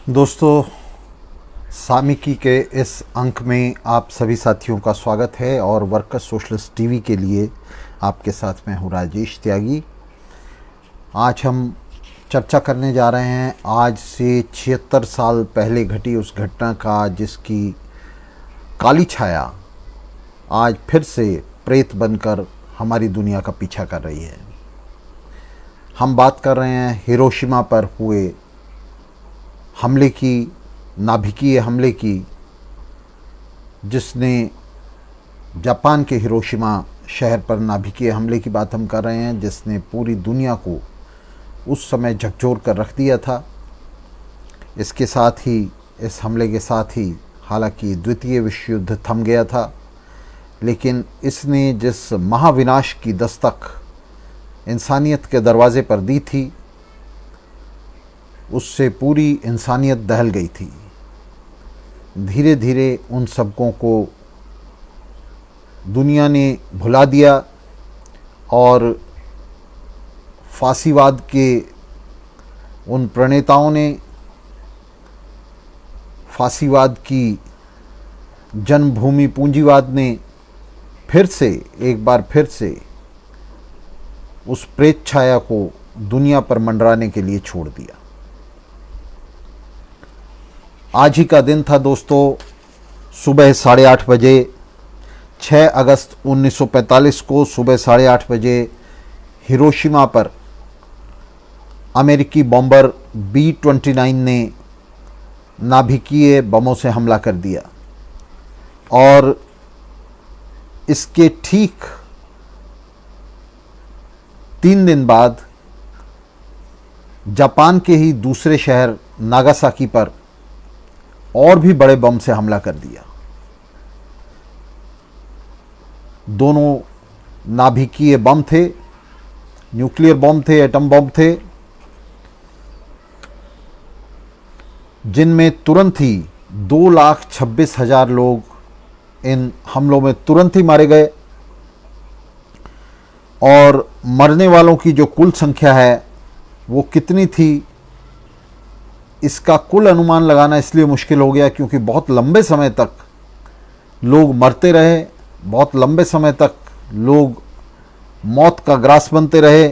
दोस्तों, सामिकी के इस अंक में आप सभी साथियों का स्वागत है और वर्कर्स सोशलिस्ट टीवी के लिए आपके साथ मैं हूँ राजेश त्यागी। आज हम चर्चा करने जा रहे हैं आज से 76 साल पहले घटी उस घटना का जिसकी काली छाया आज फिर से प्रेत बनकर हमारी दुनिया का पीछा कर रही है। हम बात कर रहे हैं हिरोशिमा पर हुए हमले की, नाभिकीय हमले की, जिसने जापान के हिरोशिमा शहर पर नाभिकीय हमले की बात हम कर रहे हैं, जिसने पूरी दुनिया को उस समय झकझोर कर रख दिया था। इसके साथ ही, इस हमले के साथ ही हालांकि द्वितीय विश्व युद्ध थम गया था, लेकिन इसने जिस महाविनाश की दस्तक इंसानियत के दरवाजे पर दी थी, उससे पूरी इंसानियत दहल गई थी। धीरे धीरे उन सबकों को दुनिया ने भुला दिया और फांसीवाद के उन प्रणेताओं ने, फांसीवाद की जन्मभूमि पूंजीवाद ने एक बार फिर से उस प्रेत छाया को दुनिया पर मंडराने के लिए छोड़ दिया। आज ही का दिन था दोस्तों, सुबह 8:30 बजे 6 अगस्त 1945 को सुबह 8:30 बजे हिरोशिमा पर अमेरिकी बॉम्बर B-29 ने नाभिकीय बमों से हमला कर दिया और इसके ठीक 3 दिन बाद जापान के ही दूसरे शहर नागासाकी पर और भी बड़े बम से हमला कर दिया। दोनों नाभिकीय बम थे, न्यूक्लियर बम थे, एटम बम थे, जिनमें तुरंत ही 2,26,000 लोग इन हमलों में तुरंत ही मारे गए और मरने वालों की जो कुल संख्या है वो कितनी थी, इसका कुल अनुमान लगाना इसलिए मुश्किल हो गया क्योंकि बहुत लंबे समय तक लोग मरते रहे, बहुत लंबे समय तक लोग मौत का ग्रास बनते रहे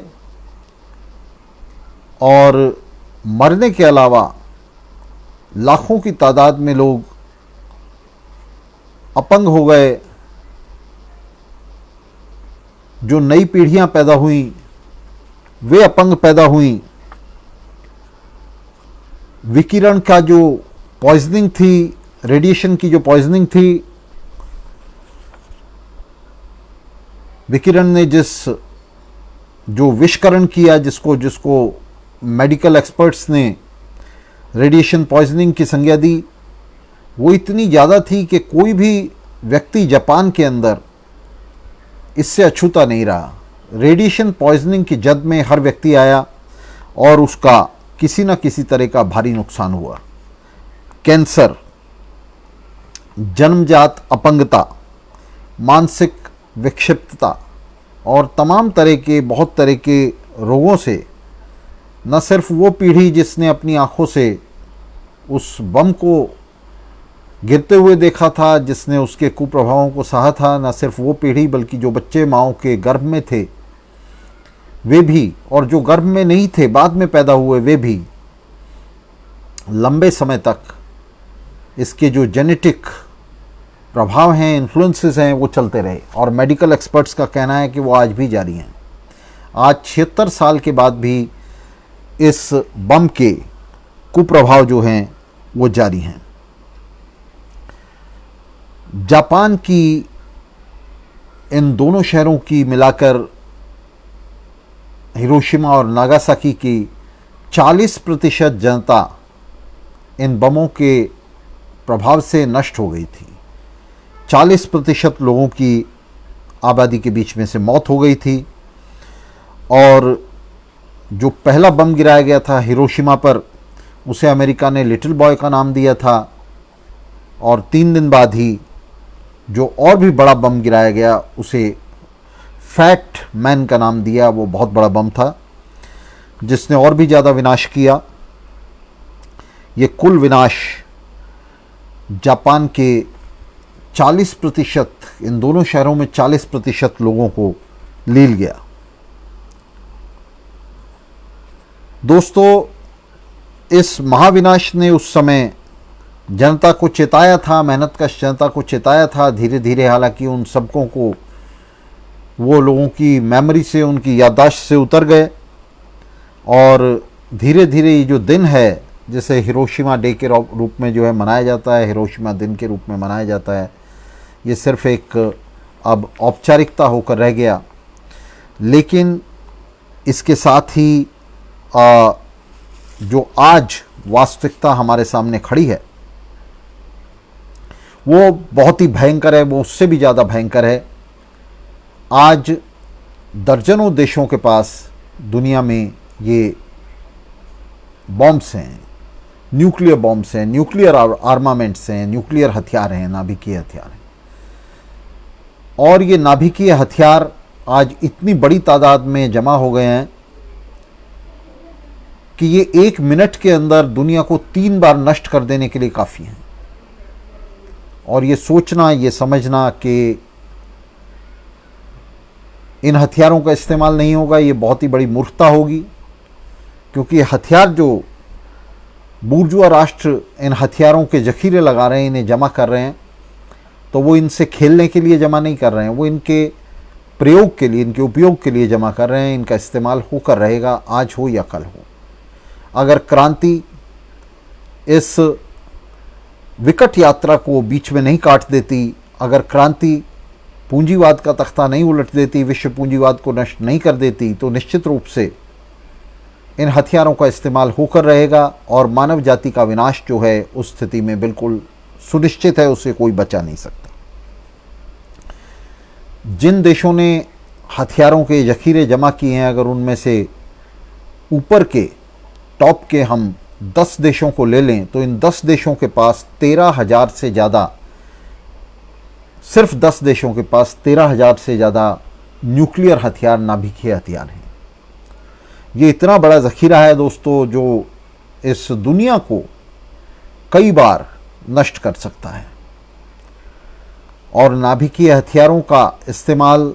और मरने के अलावा लाखों की तादाद में लोग अपंग हो गए। जो नई पीढ़ियां पैदा हुई वे अपंग पैदा हुई। विकिरण का जो पॉइजनिंग थी, रेडिएशन की जो पॉइजनिंग थी, विकिरण ने जो विषकरण किया, जिसको मेडिकल एक्सपर्ट्स ने रेडिएशन पॉइजनिंग की संज्ञा दी, वो इतनी ज़्यादा थी कि कोई भी व्यक्ति जापान के अंदर इससे अछूता नहीं रहा। रेडिएशन पॉइजनिंग की जद में हर व्यक्ति आया और उसका किसी न किसी तरह का भारी नुकसान हुआ। कैंसर, जन्मजात अपंगता, मानसिक विक्षिप्तता और तमाम तरह के, बहुत तरह के रोगों से न सिर्फ वो पीढ़ी जिसने अपनी आंखों से उस बम को गिरते हुए देखा था, जिसने उसके कुप्रभावों को सहा था, न सिर्फ वो पीढ़ी बल्कि जो बच्चे माँओं के गर्भ में थे वे भी, और जो गर्भ में नहीं थे बाद में पैदा हुए वे भी, लंबे समय तक इसके जो जेनेटिक प्रभाव हैं, इन्फ्लुएंसेस हैं, वो चलते रहे और मेडिकल एक्सपर्ट्स का कहना है कि वो आज भी जारी हैं। आज 76 साल के बाद भी इस बम के कुप्रभाव जो हैं वो जारी हैं। जापान की इन दोनों शहरों की मिलाकर हिरोशिमा और नागासाकी की 40% जनता इन बमों के प्रभाव से नष्ट हो गई थी। 40% लोगों की आबादी के बीच में से मौत हो गई थी और जो पहला बम गिराया गया था हिरोशिमा पर, उसे अमेरिका ने लिटिल बॉय का नाम दिया था और 3 दिन बाद ही जो और भी बड़ा बम गिराया गया उसे फैट मैन का नाम दिया। वो बहुत बड़ा बम था जिसने और भी ज़्यादा विनाश किया। ये कुल विनाश जापान के 40%, इन दोनों शहरों में 40% लोगों को लील गया। दोस्तों, इस महाविनाश ने उस समय जनता को चेताया था, मेहनतकश जनता को चेताया था। धीरे धीरे हालांकि उन सबकों को वो लोगों की मेमोरी से, उनकी याददाश्त से उतर गए और धीरे धीरे ये जो दिन है, जैसे हिरोशिमा डे के रूप में जो है मनाया जाता है, हिरोशिमा दिन के रूप में मनाया जाता है, ये सिर्फ एक अब औपचारिकता होकर रह गया। लेकिन इसके साथ ही जो आज वास्तविकता हमारे सामने खड़ी है वो बहुत ही भयंकर है, वो उससे भी ज़्यादा भयंकर है। आज दर्जनों देशों के पास दुनिया में ये बॉम्ब्स हैं, न्यूक्लियर बॉम्ब्स हैं, न्यूक्लियर आर्मामेंट्स हैं, न्यूक्लियर हथियार हैं, नाभिकीय हथियार हैं। और ये नाभिकीय हथियार आज इतनी बड़ी तादाद में जमा हो गए हैं कि ये 1 मिनट के अंदर दुनिया को 3 बार नष्ट कर देने के लिए काफ़ी हैं। और ये सोचना, ये समझना कि इन हथियारों का इस्तेमाल नहीं होगा, ये बहुत ही बड़ी मूर्खता होगी। क्योंकि हथियार जो बूर्जुआ राष्ट्र इन हथियारों के जखीरे लगा रहे हैं, इन्हें जमा कर रहे हैं, तो वो इनसे खेलने के लिए जमा नहीं कर रहे हैं, वो इनके प्रयोग के लिए, इनके उपयोग के लिए जमा कर रहे हैं। इनका इस्तेमाल होकर रहेगा, आज हो या कल हो। अगर क्रांति इस विकट यात्रा को बीच में नहीं काट देती, अगर क्रांति पूंजीवाद का तख्ता नहीं उलट देती, विश्व पूंजीवाद को नष्ट नहीं कर देती, तो निश्चित रूप से इन हथियारों का इस्तेमाल होकर रहेगा और मानव जाति का विनाश जो है उस स्थिति में बिल्कुल सुनिश्चित है, उससे कोई बचा नहीं सकता। जिन देशों ने हथियारों के जखीरे जमा किए हैं, अगर उनमें से ऊपर के टॉप के हम 10 देशों को ले लें, तो इन 10 देशों के पास 13,000 से ज़्यादा, सिर्फ 10 देशों के पास 13,000 से ज़्यादा न्यूक्लियर हथियार, नाभिकीय हथियार हैं। ये इतना बड़ा ज़खीरा है दोस्तों, जो इस दुनिया को कई बार नष्ट कर सकता है। और नाभिकीय हथियारों का इस्तेमाल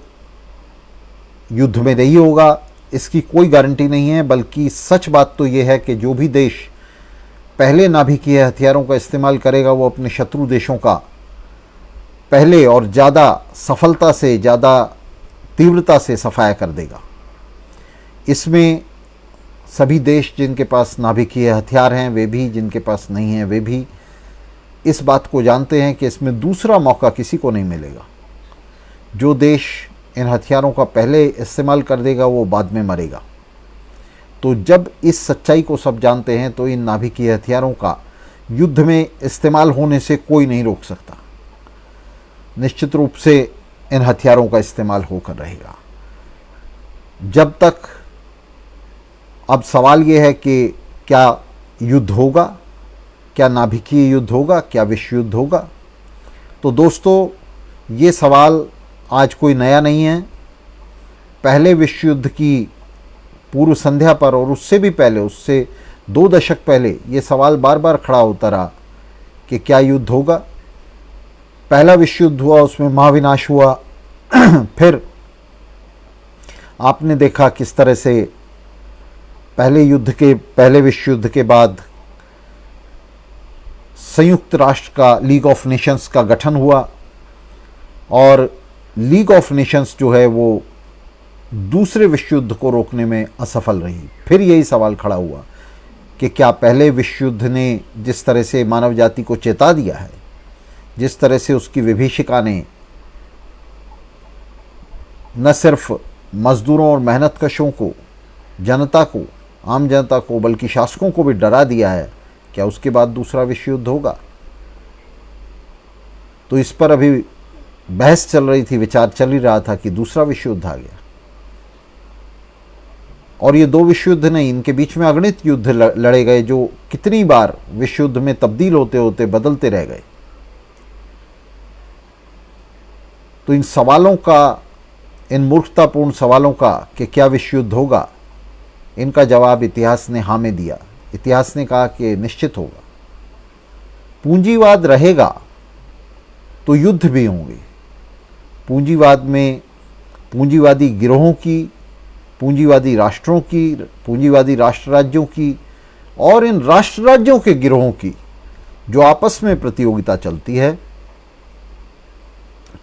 युद्ध में नहीं होगा, इसकी कोई गारंटी नहीं है। बल्कि सच बात तो ये है कि जो भी देश पहले नाभिकीय हथियारों का इस्तेमाल करेगा, वो अपने शत्रु देशों का पहले और ज़्यादा सफलता से, ज़्यादा तीव्रता से सफाया कर देगा। इसमें सभी देश जिनके पास नाभिकीय हथियार हैं, वे भी, जिनके पास नहीं हैं वे भी, इस बात को जानते हैं कि इसमें दूसरा मौका किसी को नहीं मिलेगा। जो देश इन हथियारों का पहले इस्तेमाल कर देगा, वो बाद में मरेगा। तो जब इस सच्चाई को सब जानते हैं, तो इन नाभिकीय हथियारों का युद्ध में इस्तेमाल होने से कोई नहीं रोक सकता। निश्चित रूप से इन हथियारों का इस्तेमाल होकर रहेगा। जब तक, अब सवाल ये है कि क्या युद्ध होगा, क्या नाभिकीय युद्ध होगा, क्या विश्व युद्ध होगा? तो दोस्तों, ये सवाल आज कोई नया नहीं है। पहले विश्व युद्ध की पूर्व संध्या पर और उससे भी पहले, उससे 2 दशक पहले, ये सवाल बार बार खड़ा होता रहा कि क्या युद्ध होगा। पहला विश्व युद्ध हुआ, उसमें महाविनाश हुआ। फिर आपने देखा किस तरह से पहले विश्व युद्ध के बाद संयुक्त राष्ट्र का, लीग ऑफ नेशंस का गठन हुआ और लीग ऑफ नेशंस जो है वो दूसरे विश्व युद्ध को रोकने में असफल रही। फिर यही सवाल खड़ा हुआ कि क्या पहले विश्व युद्ध ने जिस तरह से मानव जाति को चेता दिया है, जिस तरह से उसकी विभीषिका ने न सिर्फ मजदूरों और मेहनतकशों को, जनता को, आम जनता को, बल्कि शासकों को भी डरा दिया है, क्या उसके बाद दूसरा विश्व युद्ध होगा? तो इस पर अभी बहस चल रही थी, विचार चल ही रहा था कि दूसरा विश्व युद्ध आ गया। और ये 2 विश्व युद्ध नहीं, इनके बीच में अगणित युद्ध लड़े गए, जो कितनी बार विश्व युद्ध में तब्दील होते होते बदलते रह गए। तो इन सवालों का, इन मूर्खतापूर्ण सवालों का कि क्या विश्व युद्ध होगा, इनका जवाब इतिहास ने हाँ में दिया। इतिहास ने कहा कि निश्चित होगा। पूंजीवाद रहेगा तो युद्ध भी होंगे। पूंजीवाद में पूंजीवादी गिरोहों की, पूंजीवादी राष्ट्रों की, पूंजीवादी राष्ट्र राज्यों की और इन राष्ट्र राज्यों के गिरोहों की जो आपस में प्रतियोगिता चलती है।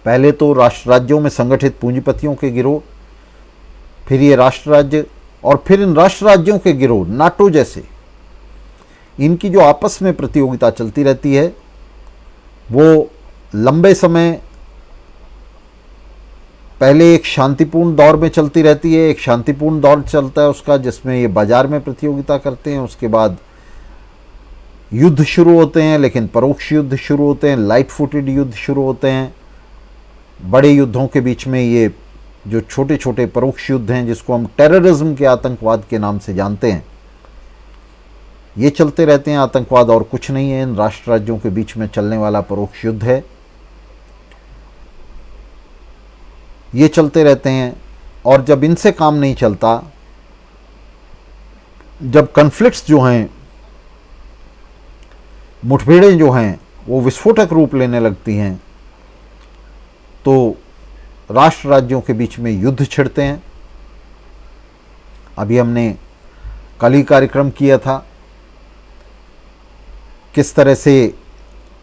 पहले तो राष्ट्र राज्यों में संगठित पूंजीपतियों के गिरोह, फिर ये राष्ट्र राज्य और फिर इन राष्ट्र राज्यों के गिरोह, नाटो जैसे, इनकी जो आपस में प्रतियोगिता चलती रहती है वो लंबे समय पहले एक शांतिपूर्ण दौर में चलती रहती है। एक शांतिपूर्ण दौर चलता है उसका, जिसमें ये बाजार में प्रतियोगिता करते हैं। उसके बाद युद्ध शुरू होते हैं, लेकिन परोक्ष युद्ध शुरू होते हैं, लाइट फुटेड युद्ध शुरू होते हैं। बड़े युद्धों के बीच में ये जो छोटे छोटे परोक्ष युद्ध हैं, जिसको हम टेररिज्म के, आतंकवाद के नाम से जानते हैं, ये चलते रहते हैं। आतंकवाद और कुछ नहीं है, इन राष्ट्र राज्यों के बीच में चलने वाला परोक्ष युद्ध है। ये चलते रहते हैं और जब इनसे काम नहीं चलता, जब कन्फ्लिक्ट्स जो हैं, मुठभेड़ें जो हैं वो विस्फोटक रूप लेने लगती हैं, तो राष्ट्र राज्यों के बीच में युद्ध छिड़ते हैं। अभी हमने कल ही कार्यक्रम किया था किस तरह से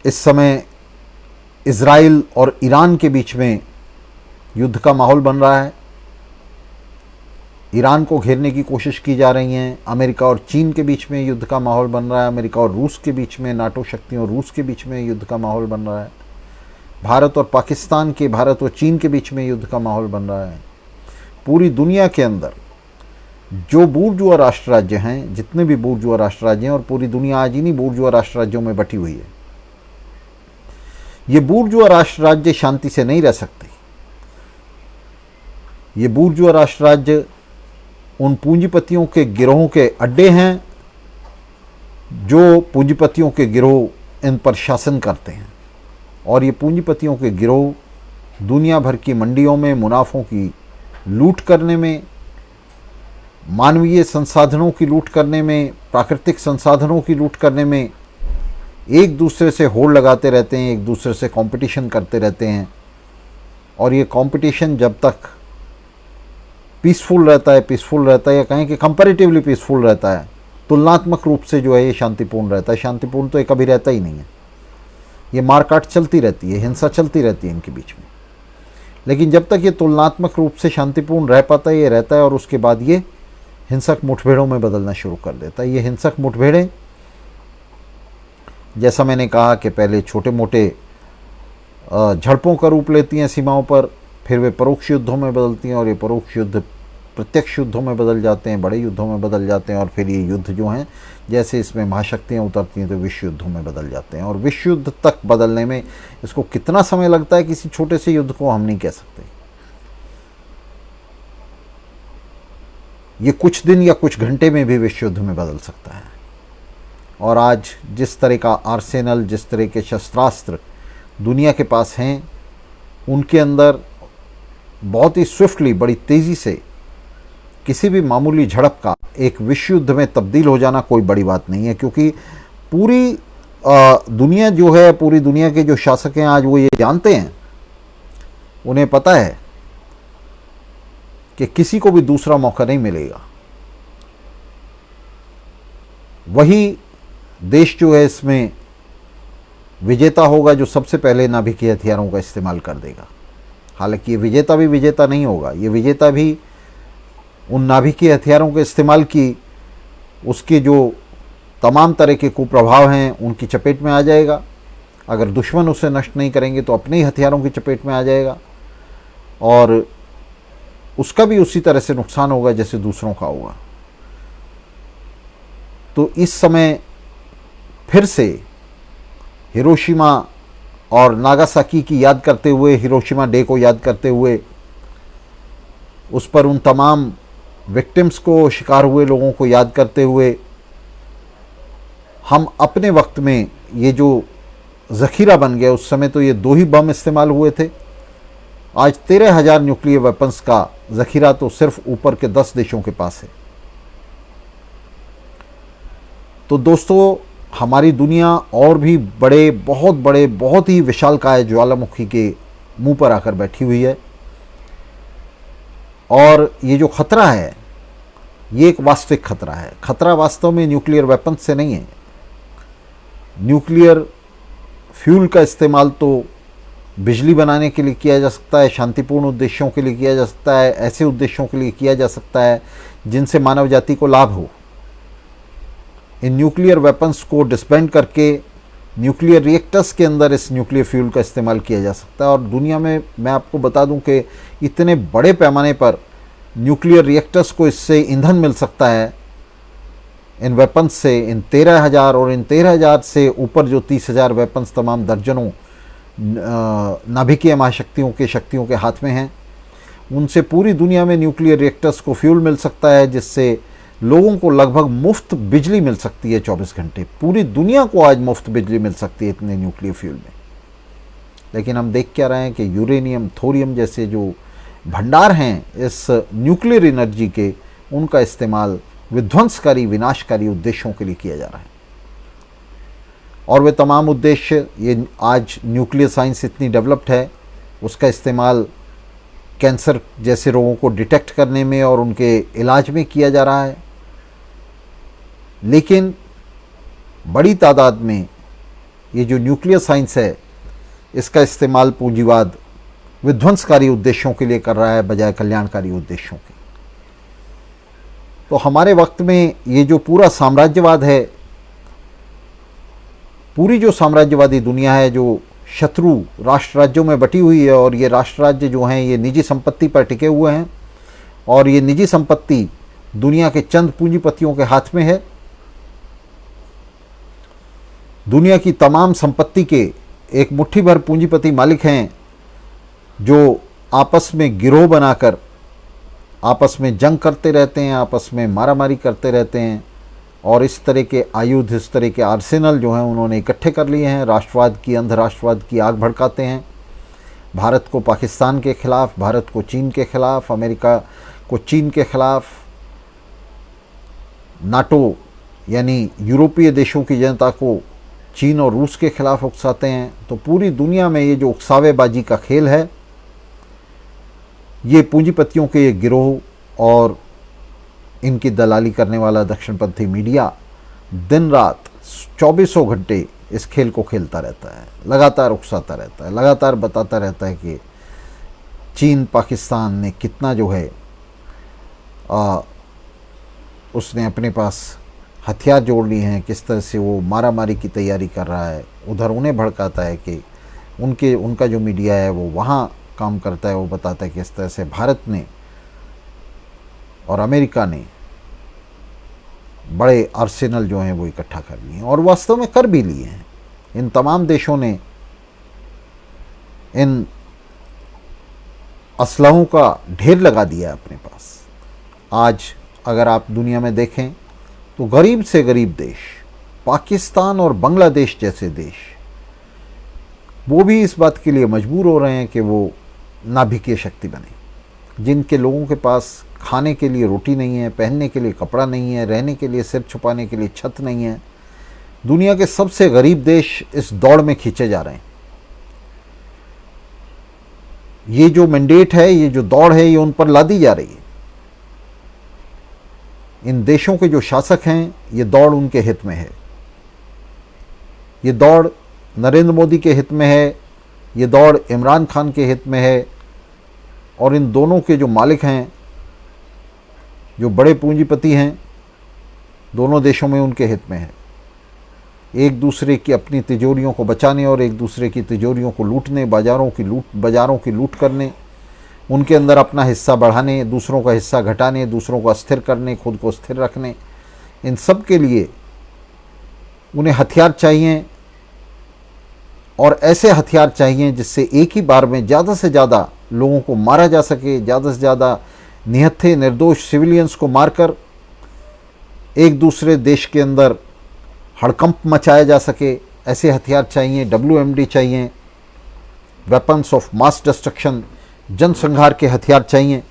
इस समय इज़राइल और ईरान के बीच में युद्ध का माहौल बन रहा है। ईरान को घेरने की कोशिश की जा रही है। अमेरिका और चीन के बीच में युद्ध का माहौल बन रहा है। अमेरिका और रूस के बीच में, नाटो शक्तियों और रूस के बीच में युद्ध का माहौल बन रहा है। भारत और पाकिस्तान के, भारत और चीन के बीच में युद्ध का माहौल बन रहा है। पूरी दुनिया के अंदर जो बूर्जुआ राष्ट्र राज्य हैं, जितने भी बूर्जुआ राष्ट्र राज्य हैं, और पूरी दुनिया आज इन्हीं बूर्जुआ राष्ट्र राज्यों में बटी हुई है, ये बूर्जुआ राष्ट्र राज्य शांति से नहीं रह सकते। ये बूर्जुआ राष्ट्र राज्य उन पूंजीपतियों के गिरोहों के अड्डे हैं जो पूंजीपतियों के गिरोह इन पर शासन करते हैं। और ये पूंजीपतियों के गिरोह दुनिया भर की मंडियों में मुनाफों की लूट करने में, मानवीय संसाधनों की लूट करने में, प्राकृतिक संसाधनों की लूट करने में एक दूसरे से होड़ लगाते रहते हैं, एक दूसरे से कंपटीशन करते रहते हैं। और ये कंपटीशन जब तक पीसफुल रहता है, या कहें कि कंपैरेटिवली पीसफुल रहता है, तुलनात्मक रूप से जो है ये शांतिपूर्ण रहता है। शांतिपूर्ण तो ये कभी रहता ही नहीं है। ये मारकाट चलती रहती है, हिंसा चलती रहती है इनके बीच में। लेकिन जब तक ये तुलनात्मक रूप से शांतिपूर्ण रह पाता है, ये रहता है, और उसके बाद ये हिंसक मुठभेड़ों में बदलना शुरू कर देता है। ये हिंसक मुठभेड़ें, जैसा मैंने कहा कि पहले छोटे मोटे झड़पों का रूप लेती हैं सीमाओं पर, फिर वे परोक्ष युद्धों में बदलती हैं, और ये परोक्ष युद्ध प्रत्यक्ष युद्धों में बदल जाते हैं, बड़े युद्धों में बदल जाते हैं। और फिर ये युद्ध जो हैं, जैसे इसमें महाशक्तियाँ उतरती हैं, तो विश्व युद्धों में बदल जाते हैं। और विश्व युद्ध तक बदलने में इसको कितना समय लगता है, किसी छोटे से युद्ध को हम नहीं कह सकते। ये कुछ दिन या कुछ घंटे में भी विश्व युद्ध में बदल सकता है। और आज जिस तरह का आर्सेनल, जिस तरह के शस्त्रास्त्र दुनिया के पास हैं, उनके अंदर बहुत ही स्विफ्टली, बड़ी तेज़ी से किसी भी मामूली झड़प का एक विश्व युद्ध में तब्दील हो जाना कोई बड़ी बात नहीं है। क्योंकि पूरी दुनिया जो है, पूरी दुनिया के जो शासक हैं आज, वो ये जानते हैं, उन्हें पता है कि किसी को भी दूसरा मौका नहीं मिलेगा। वही देश जो है इसमें विजेता होगा जो सबसे पहले नाभिकीय हथियारों का इस्तेमाल कर देगा। हालांकि ये विजेता भी विजेता नहीं होगा, ये विजेता भी उन नाभिकीय हथियारों के इस्तेमाल की, उसके जो तमाम तरह के कुप्रभाव हैं उनकी चपेट में आ जाएगा। अगर दुश्मन उसे नष्ट नहीं करेंगे तो अपने ही हथियारों की चपेट में आ जाएगा, और उसका भी उसी तरह से नुकसान होगा जैसे दूसरों का होगा। तो इस समय फिर से हिरोशिमा और नागासाकी की याद करते हुए, हिरोशिमा डे को याद करते हुए, उस पर उन तमाम विक्टिम्स को, शिकार हुए लोगों को याद करते हुए, हम अपने वक्त में ये जो ज़ख़ीरा बन गया, उस समय तो ये 2 ही बम इस्तेमाल हुए थे, आज 13,000 न्यूक्लियर वेपन्स का ज़ख़ीरा तो सिर्फ ऊपर के 10 देशों के पास है। तो दोस्तों, हमारी दुनिया और भी बड़े बहुत ही विशालकाय ज्वालामुखी के मुंह पर आकर बैठी हुई है। और ये जो खतरा है ये एक वास्तविक खतरा है। खतरा वास्तव में न्यूक्लियर वेपन्स से नहीं है। न्यूक्लियर फ्यूल का इस्तेमाल तो बिजली बनाने के लिए किया जा सकता है, शांतिपूर्ण उद्देश्यों के लिए किया जा सकता है, ऐसे उद्देश्यों के लिए किया जा सकता है जिनसे मानव जाति को लाभ हो। इन न्यूक्लियर वेपन्स को डिस्बैंड करके न्यूक्लियर रिएक्टर्स के अंदर इस न्यूक्लियर फ्यूल का इस्तेमाल किया जा सकता है। और दुनिया में मैं आपको बता दूं कि इतने बड़े पैमाने पर न्यूक्लियर रिएक्टर्स को इससे ईंधन मिल सकता है इन वेपन्स से। इन 13,000 और इन 13,000 से ऊपर जो 30,000 वेपन्स तमाम दर्जनों नाभिकीय महाशक्तियों के हाथ में हैं, उनसे पूरी दुनिया में न्यूक्लियर रिएक्टर्स को फ्यूल मिल सकता है, जिससे लोगों को लगभग मुफ्त बिजली मिल सकती है 24 घंटे। पूरी दुनिया को आज मुफ्त बिजली मिल सकती है इतने न्यूक्लियर फ्यूल में। लेकिन हम देख क्या रहे हैं कि यूरेनियम, थोरियम जैसे जो भंडार हैं इस न्यूक्लियर एनर्जी के, उनका इस्तेमाल विध्वंसकारी, विनाशकारी उद्देश्यों के लिए किया जा रहा है। और वे तमाम उद्देश्य, ये आज न्यूक्लियर साइंस इतनी डेवलप्ड है, उसका इस्तेमाल कैंसर जैसे रोगों को डिटेक्ट करने में और उनके इलाज में किया जा रहा है। लेकिन बड़ी तादाद में ये जो न्यूक्लियर साइंस है, इसका इस्तेमाल पूंजीवाद विध्वंसकारी उद्देश्यों के लिए कर रहा है बजाय कल्याणकारी उद्देश्यों के। तो हमारे वक्त में ये जो पूरा साम्राज्यवाद है, पूरी जो साम्राज्यवादी दुनिया है जो शत्रु राष्ट्र राज्यों में बटी हुई है, और ये राष्ट्र राज्य जो हैं ये निजी संपत्ति पर टिके हुए हैं, और ये निजी संपत्ति दुनिया के चंद पूंजीपतियों के हाथ में है। दुनिया की तमाम संपत्ति के एक मुट्ठी भर पूंजीपति मालिक हैं जो आपस में गिरोह बनाकर आपस में जंग करते रहते हैं, आपस में मारामारी करते रहते हैं, और इस तरह के आयुध, इस तरह के आर्सेनल जो हैं उन्होंने इकट्ठे कर लिए हैं। राष्ट्रवाद की, अंधराष्ट्रवाद की आग भड़काते हैं। भारत को पाकिस्तान के खिलाफ, भारत को चीन के खिलाफ, अमेरिका को चीन के खिलाफ, नाटो यानी यूरोपीय देशों की जनता को चीन और रूस के खिलाफ उकसाते हैं। तो पूरी दुनिया में ये जो उकसावेबाजी का खेल है, ये पूंजीपतियों के ये गिरोह और इनकी दलाली करने वाला दक्षिणपंथी मीडिया दिन रात 24 घंटे इस खेल को खेलता रहता है, लगातार उकसाता रहता है, लगातार बताता रहता है कि चीन पाकिस्तान ने कितना जो है उसने अपने पास हथियार जोड़ लिए हैं, किस तरह से वो मारामारी की तैयारी कर रहा है। उधर उन्हें भड़काता है कि उनका जो मीडिया है वो वहाँ काम करता है, वो बताता है कि इस तरह से भारत ने और अमेरिका ने बड़े आर्सेनल जो हैं वो इकट्ठा कर लिए हैं, और वास्तव में कर भी लिए हैं। इन तमाम देशों ने इन असलहों का ढेर लगा दिया है अपने पास। आज अगर आप दुनिया में देखें तो गरीब से गरीब देश, पाकिस्तान और बांग्लादेश जैसे देश, वो भी इस बात के लिए मजबूर हो रहे हैं कि वो नाभिकीय शक्ति बने। जिनके लोगों के पास खाने के लिए रोटी नहीं है, पहनने के लिए कपड़ा नहीं है, रहने के लिए, सिर छुपाने के लिए छत नहीं है, दुनिया के सबसे गरीब देश इस दौड़ में खींचे जा रहे हैं। ये जो मैंडेट है, ये जो दौड़ है, ये उन पर लादी जा रही है। इन देशों के जो शासक हैं, ये दौड़ उनके हित में है। ये दौड़ नरेंद्र मोदी के हित में है, ये दौड़ इमरान खान के हित में है, और इन दोनों के जो मालिक हैं, जो बड़े पूंजीपति हैं, दोनों देशों में उनके हित में है। एक दूसरे की अपनी तिजोरियों को बचाने और एक दूसरे की तिजोरियों को लूटने, बाजारों की लूट करने, उनके अंदर अपना हिस्सा बढ़ाने, दूसरों का हिस्सा घटाने, दूसरों को अस्थिर करने, खुद को स्थिर रखने, इन सब के लिए उन्हें हथियार चाहिए, और ऐसे हथियार चाहिए जिससे एक ही बार में ज़्यादा से ज़्यादा लोगों को मारा जा सके, ज़्यादा से ज़्यादा निहत्थे निर्दोष सिविलियंस को मारकर एक दूसरे देश के अंदर हड़कंप मचाया जा सके। ऐसे हथियार चाहिए, WMD चाहिए, वेपन्स ऑफ मास डिस्ट्रक्शन, जनसंहार के हथियार चाहिए।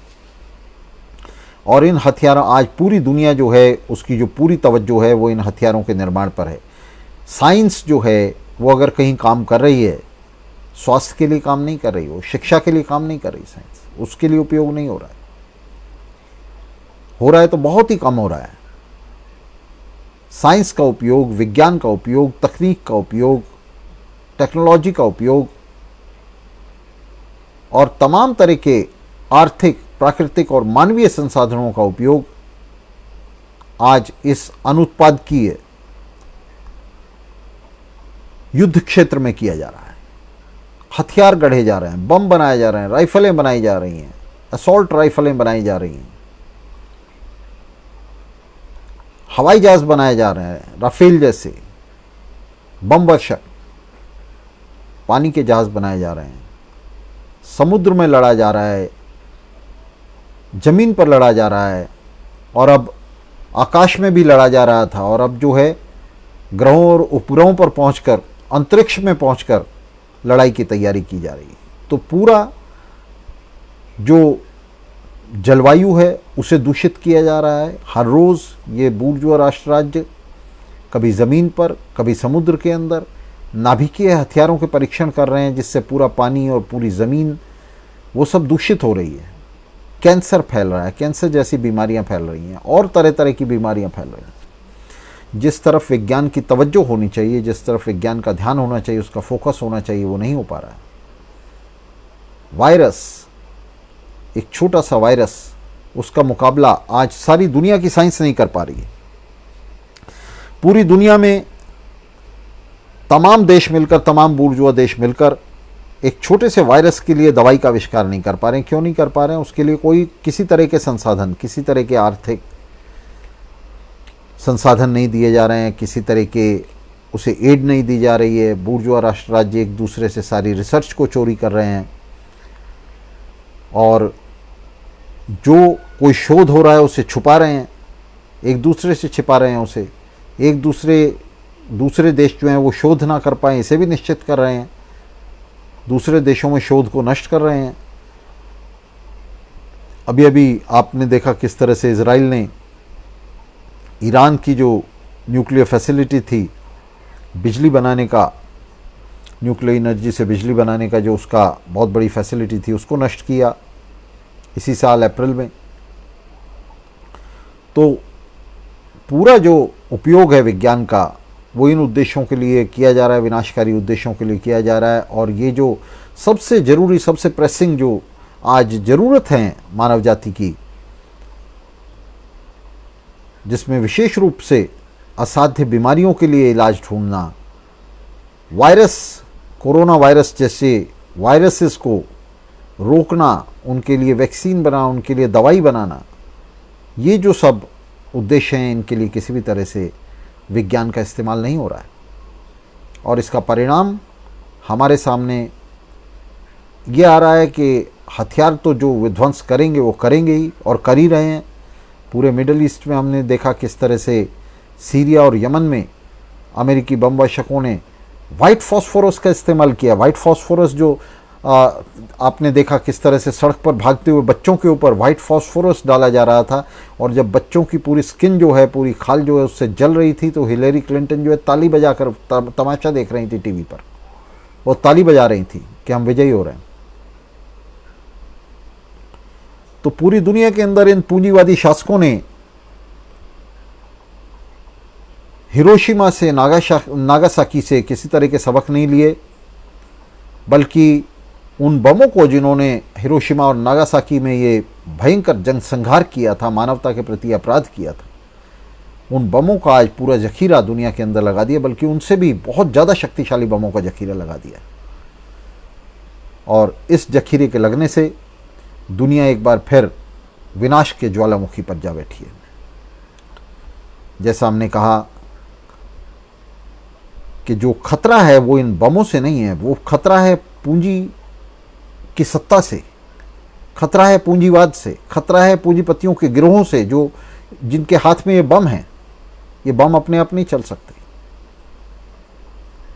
और इन हथियारों, आज पूरी दुनिया जो है उसकी जो पूरी तवज्जो है वो इन हथियारों के निर्माण पर है। साइंस जो है वो अगर कहीं काम कर रही है, स्वास्थ्य के लिए काम नहीं कर रही, वो शिक्षा के लिए काम नहीं कर रही, साइंस उसके लिए उपयोग नहीं हो रहा है तो बहुत ही कम हो रहा है। साइंस का उपयोग, विज्ञान का उपयोग, तकनीक का उपयोग, टेक्नोलॉजी का उपयोग और तमाम तरह के आर्थिक, प्राकृतिक और मानवीय संसाधनों का उपयोग आज इस अनुत्पादकीय युद्ध क्षेत्र में किया जा रहा है। हथियार गढ़े जा रहे हैं, बम बनाए जा रहे हैं, राइफलें बनाई जा रही हैं, असॉल्ट राइफलें बनाई जा रही हैं, हवाई जहाज बनाए जा रहे हैं, राफेल जैसे बम वर्षक पानी के जहाज बनाए जा रहे हैं, समुद्र में लड़ा जा रहा है, जमीन पर लड़ा जा रहा है और अब आकाश में भी लड़ा जा रहा था और अब जो है ग्रहों और उपग्रहों पर पहुंचकर, अंतरिक्ष में पहुंचकर लड़ाई की तैयारी की जा रही है। तो पूरा जो जलवायु है उसे दूषित किया जा रहा है। हर रोज़ ये बूर्जुआ राष्ट्र राज्य कभी ज़मीन पर, कभी समुद्र के अंदर नाभिकीय हथियारों के परीक्षण कर रहे हैं, जिससे पूरा पानी और पूरी ज़मीन वो सब दूषित हो रही है। कैंसर फैल रहा है, कैंसर जैसी बीमारियां फैल रही हैं और तरह तरह की बीमारियां फैल रही हैं। जिस तरफ विज्ञान की तवज्जो होनी चाहिए, जिस तरफ विज्ञान का ध्यान होना चाहिए, उसका फोकस होना चाहिए, वो नहीं हो पा रहा है। वायरस, एक छोटा सा वायरस, उसका मुकाबला आज सारी दुनिया की साइंस नहीं कर पा रही है। पूरी दुनिया में तमाम देश मिलकर, तमाम बूर्जुआ देश मिलकर एक छोटे से वायरस के लिए दवाई का आविष्कार नहीं कर पा रहे हैं। क्यों नहीं कर पा रहे हैं? उसके लिए कोई किसी तरह के संसाधन, किसी तरह के आर्थिक संसाधन नहीं दिए जा रहे हैं, किसी तरह के उसे एड नहीं दी जा रही है। बूर्जुआ राष्ट्र राज्य एक दूसरे से सारी रिसर्च को चोरी कर रहे हैं और जो कोई शोध हो रहा है उसे छुपा रहे हैं, एक दूसरे से छिपा रहे हैं उसे। एक दूसरे देश जो हैं वो शोध ना कर पाएँ इसे भी निश्चित कर रहे हैं, दूसरे देशों में शोध को नष्ट कर रहे हैं। अभी अभी आपने देखा किस तरह से इजराइल ने ईरान की जो न्यूक्लियर फैसिलिटी थी, बिजली बनाने का, न्यूक्लियर एनर्जी से बिजली बनाने का जो उसका बहुत बड़ी फैसिलिटी थी, उसको नष्ट किया इसी साल अप्रैल में। तो पूरा जो उपयोग है विज्ञान का वो इन उद्देश्यों के लिए किया जा रहा है, विनाशकारी उद्देश्यों के लिए किया जा रहा है। और ये जो सबसे ज़रूरी, सबसे प्रेसिंग जो आज ज़रूरत है मानव जाति की, जिसमें विशेष रूप से असाध्य बीमारियों के लिए इलाज ढूंढना, वायरस, कोरोना वायरस जैसे वायरसेस को रोकना, उनके लिए वैक्सीन बनाना, उनके लिए दवाई बनाना, ये जो सब उद्देश्य हैं, इनके लिए किसी भी तरह से विज्ञान का इस्तेमाल नहीं हो रहा है। और इसका परिणाम हमारे सामने ये आ रहा है कि हथियार तो जो विध्वंस करेंगे वो करेंगे ही और कर ही रहे हैं। पूरे मिडल ईस्ट में हमने देखा किस तरह से सीरिया और यमन में अमेरिकी बम वर्षकों ने वाइट फॉस्फोरस का इस्तेमाल किया। वाइट फॉस्फोरस जो आपने देखा किस तरह से सड़क पर भागते हुए बच्चों के ऊपर वाइट फॉस्फोरस डाला जा रहा था, और जब बच्चों की पूरी स्किन जो है, पूरी खाल जो है उससे जल रही थी, तो हिलेरी क्लिंटन जो है ताली बजाकर तमाशा देख रही थी टीवी पर, वो ताली बजा रही थी कि हम विजयी हो रहे हैं। तो पूरी दुनिया के अंदर इन पूंजीवादी शासकों ने हिरोशिमा से, नागासाकी से किसी तरह के सबक नहीं लिए, बल्कि उन बमों को जिन्होंने हिरोशिमा और नागासाकी में ये भयंकर जनसंहार किया था, मानवता के प्रति अपराध किया था, उन बमों का आज पूरा जखीरा दुनिया के अंदर लगा दिया, बल्कि उनसे भी बहुत ज़्यादा शक्तिशाली बमों का जखीरा लगा दिया। और इस जखीरे के लगने से दुनिया एक बार फिर विनाश के ज्वालामुखी पर जा बैठी है। जैसा हमने कहा कि जो खतरा है वो इन बमों से नहीं है, वो खतरा है पूंजी की सत्ता से, खतरा है पूंजीवाद से, खतरा है पूंजीपतियों के गिरोहों से, जो जिनके हाथ में ये बम हैं। ये बम अपने आप नहीं चल सकते।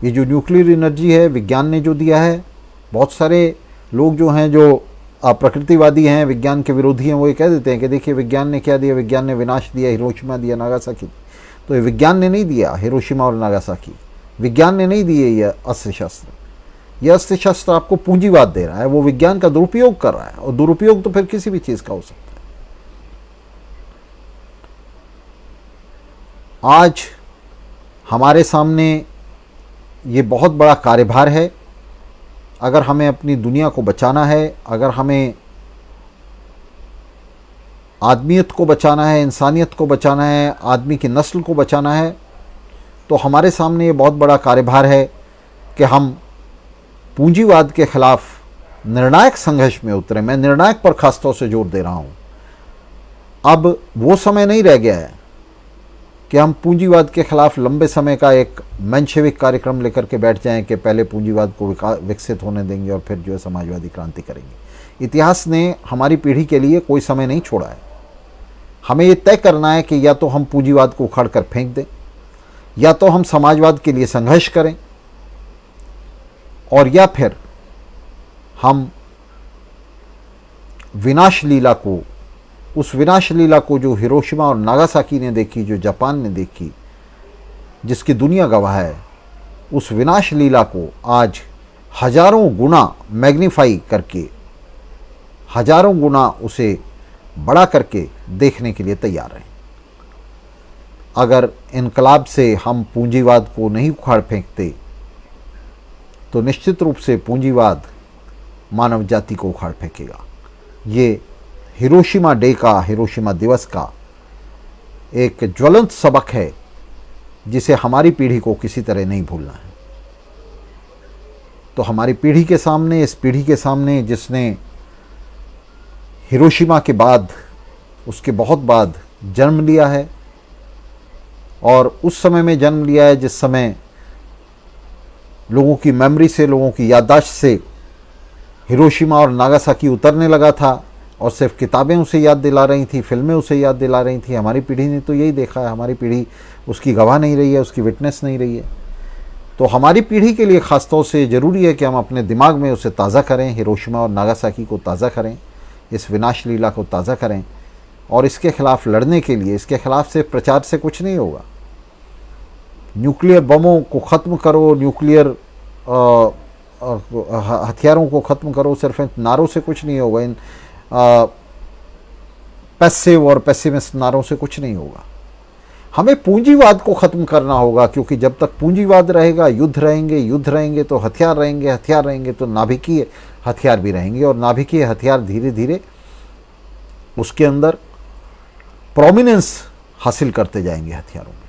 ये जो न्यूक्लियर एनर्जी है, विज्ञान ने जो दिया है, बहुत सारे लोग जो हैं, जो प्रकृतिवादी हैं, विज्ञान के विरोधी हैं, वो ये कह देते हैं कि देखिए विज्ञान ने क्या दिया, विज्ञान ने विनाश दिया, हिरोशिमा दिया, नागासाकी। तो ये विज्ञान ने नहीं दिया हिरोशिमा और नागासाकी, विज्ञान ने नहीं दिए ये अस्त्र शस्त्र। यह अस्त्र शस्त्र आपको पूंजीवाद दे रहा है, वो विज्ञान का दुरुपयोग कर रहा है, और दुरुपयोग तो फिर किसी भी चीज का हो सकता है। आज हमारे सामने ये बहुत बड़ा कार्यभार है। अगर हमें अपनी दुनिया को बचाना है, अगर हमें आदमियत को बचाना है, इंसानियत को बचाना है, आदमी की नस्ल को बचाना है, तो हमारे सामने ये बहुत बड़ा कार्यभार है कि हम पूंजीवाद के खिलाफ निर्णायक संघर्ष में उतरे। मैं निर्णायक पर खासतौर से जोर दे रहा हूँ। अब वो समय नहीं रह गया है कि हम पूंजीवाद के खिलाफ लंबे समय का एक मेंशेविक कार्यक्रम लेकर के बैठ जाएं कि पहले पूंजीवाद को विकसित होने देंगे और फिर जो है समाजवादी क्रांति करेंगे। इतिहास ने हमारी पीढ़ी के लिए कोई समय नहीं छोड़ा है। हमें ये तय करना है कि या तो हम पूंजीवाद को उखाड़ कर फेंक दें, या तो हम समाजवाद के लिए संघर्ष करें, और या फिर हम विनाश लीला को, उस विनाश लीला को जो हिरोशिमा और नागासाकी ने देखी, जो जापान ने देखी, जिसकी दुनिया गवाह है, उस विनाश लीला को आज हजारों गुना मैग्नीफाई करके, हजारों गुना उसे बड़ा करके देखने के लिए तैयार हैं। अगर इनकलाब से हम पूंजीवाद को नहीं उखाड़ फेंकते तो निश्चित रूप से पूंजीवाद मानव जाति को उखाड़ फेंकेगा। ये हिरोशिमा डे का, हिरोशिमा दिवस का एक ज्वलंत सबक है जिसे हमारी पीढ़ी को किसी तरह नहीं भूलना है। तो हमारी पीढ़ी के सामने, इस पीढ़ी के सामने जिसने हिरोशिमा के बाद, उसके बहुत बाद जन्म लिया है, और उस समय में जन्म लिया है जिस समय लोगों की मेमोरी से, लोगों की याददाश्त से हिरोशिमा और नागासाकी उतरने लगा था, और सिर्फ किताबें उसे याद दिला रही थी, फिल्में उसे याद दिला रही थी। हमारी पीढ़ी ने तो यही देखा है। हमारी पीढ़ी उसकी गवाह नहीं रही है, उसकी विटनेस नहीं रही है। तो हमारी पीढ़ी के लिए ख़ासतौर से ज़रूरी है कि हम अपने दिमाग में उसे ताज़ा करें, हिरोशिमा और नागासाकी को ताज़ा करें, इस विनाश लीला को ताज़ा करें, और इसके खिलाफ लड़ने के लिए, इसके खिलाफ से प्रचार से कुछ नहीं होगा। न्यूक्लियर बमों को ख़त्म करो, न्यूक्लियर हथियारों को ख़त्म करो, सिर्फ इन नारों से कुछ नहीं होगा, इन पैसिव और पेसिमिस्ट नारों से कुछ नहीं होगा। हमें पूंजीवाद को ख़त्म करना होगा, क्योंकि जब तक पूंजीवाद रहेगा, युद्ध रहेंगे, युद्ध रहेंगे तो हथियार रहेंगे, हथियार रहेंगे तो नाभिकीय हथियार भी रहेंगे, और नाभिकीय हथियार धीरे धीरे उसके अंदर प्रोमिनेंस हासिल करते जाएंगे हथियारों में।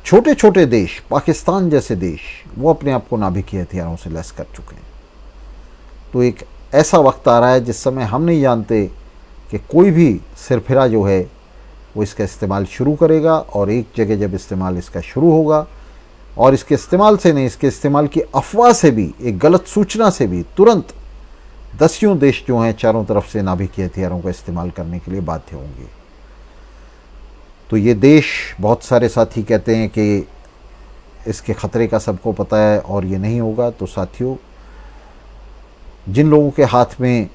छोटे छोटे देश, पाकिस्तान जैसे देश, वो अपने आप को नाभिकीय हथियारों से लैस कर चुके हैं। तो एक ऐसा वक्त आ रहा है जिस समय हम नहीं जानते कि कोई भी सिरफिरा जो है वो इसका इस्तेमाल शुरू करेगा, और एक जगह जब इस्तेमाल इसका शुरू होगा, और इसके इस्तेमाल से नहीं, इसके इस्तेमाल की अफवाह से भी, एक गलत सूचना से भी तुरंत दसियों देश जो हैं चारों तरफ से नाभिकीय हथियारों का इस्तेमाल करने के लिए बाध्य होंगे। तो ये देश, बहुत सारे साथी कहते हैं कि इसके ख़तरे का सबको पता है और ये नहीं होगा। तो साथियों, जिन लोगों के हाथ में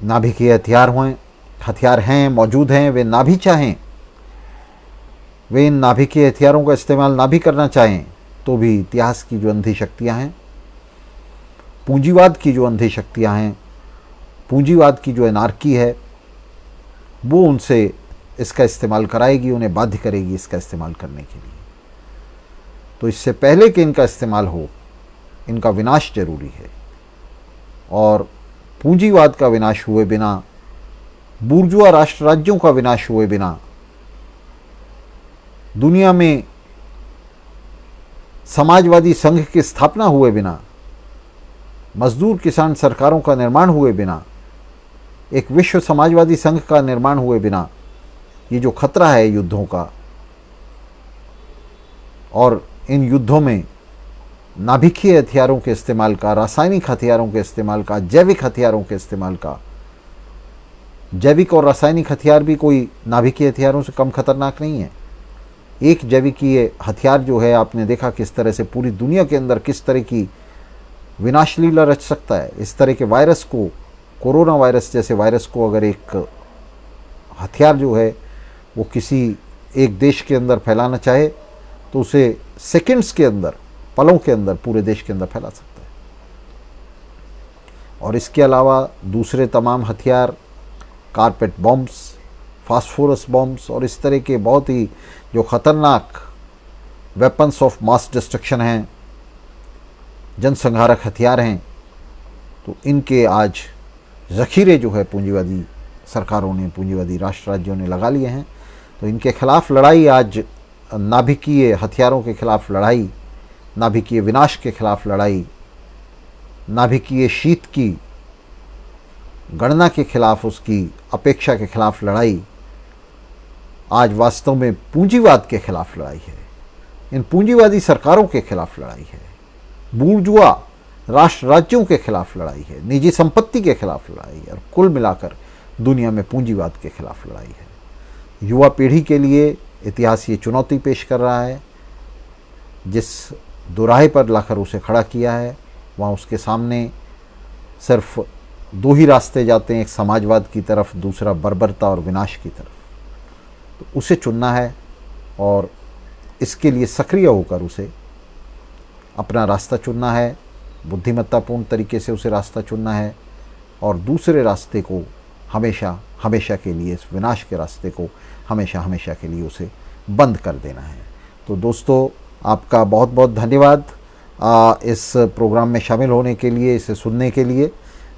नाभिकीय हथियार हैं, मौजूद हैं, वे ना भी चाहें, वे इन नाभिकीय हथियारों का इस्तेमाल ना भी करना चाहें, तो भी इतिहास की जो अंधी शक्तियाँ हैं, पूंजीवाद की जो अंधी शक्तियाँ हैं, पूंजीवाद की जो एनार्की है, वो उनसे इसका इस्तेमाल कराएगी, उन्हें बाध्य करेगी इसका इस्तेमाल करने के लिए। तो इससे पहले कि इनका इस्तेमाल हो, इनका विनाश जरूरी है, और पूंजीवाद का विनाश हुए बिना, बुर्जुआ राष्ट्र राज्यों का विनाश हुए बिना, दुनिया में समाजवादी संघ की स्थापना हुए बिना, मजदूर किसान सरकारों का निर्माण हुए बिना, एक विश्व समाजवादी संघ का निर्माण हुए बिना, ये जो खतरा है युद्धों का, और इन युद्धों में नाभिकीय हथियारों के इस्तेमाल का, रासायनिक हथियारों के इस्तेमाल का, जैविक हथियारों के इस्तेमाल का, जैविक और रासायनिक हथियार भी कोई नाभिकीय हथियारों से कम खतरनाक नहीं है। एक जैविकीय हथियार जो है, आपने देखा किस तरह से पूरी दुनिया के अंदर किस तरह की विनाश लीला रच सकता है। इस तरह के वायरस को, कोरोना वायरस जैसे वायरस को, अगर एक हथियार जो है वो किसी एक देश के अंदर फैलाना चाहे तो उसे सेकंड्स के अंदर, पलों के अंदर पूरे देश के अंदर फैला सकता है। और इसके अलावा दूसरे तमाम हथियार, कारपेट बॉम्ब्स, फास्फोरस बॉम्ब्स और इस तरह के बहुत ही जो ख़तरनाक वेपन्स ऑफ मास डिस्ट्रक्शन हैं, जनसंहारक हथियार हैं, तो इनके आज ज़ख़ीरे जो है पूंजीवादी सरकारों ने, पूंजीवादी राष्ट्र राज्यों ने लगा लिए हैं। तो इनके खिलाफ लड़ाई आज, नाभिकीय हथियारों के खिलाफ लड़ाई, नाभिकीय विनाश के खिलाफ लड़ाई, नाभिकीय शीत की गणना के खिलाफ, उसकी अपेक्षा के खिलाफ लड़ाई आज वास्तव में पूंजीवाद के खिलाफ लड़ाई है। इन पूंजीवादी सरकारों के खिलाफ लड़ाई है, बूर्जुआ राष्ट्र राज्यों के खिलाफ लड़ाई है, निजी संपत्ति के खिलाफ लड़ाई है, और कुल मिलाकर दुनिया में पूंजीवाद के खिलाफ लड़ाई है। युवा पीढ़ी के लिए इतिहास ये चुनौती पेश कर रहा है, जिस दोराहे पर लाकर उसे खड़ा किया है वहाँ उसके सामने सिर्फ दो ही रास्ते जाते हैं, एक समाजवाद की तरफ, दूसरा बर्बरता और विनाश की तरफ। तो उसे चुनना है और इसके लिए सक्रिय होकर उसे अपना रास्ता चुनना है, बुद्धिमत्तापूर्ण तरीके से उसे रास्ता चुनना है, और दूसरे रास्ते को हमेशा हमेशा के लिए, इस विनाश के रास्ते को हमेशा हमेशा के लिए उसे बंद कर देना है। तो दोस्तों, आपका बहुत बहुत धन्यवाद इस प्रोग्राम में शामिल होने के लिए, इसे सुनने के लिए,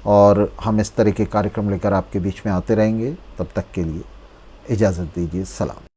और हम इस तरह के कार्यक्रम लेकर आपके बीच में आते रहेंगे। तब तक के लिए इजाज़त दीजिए। सलाम।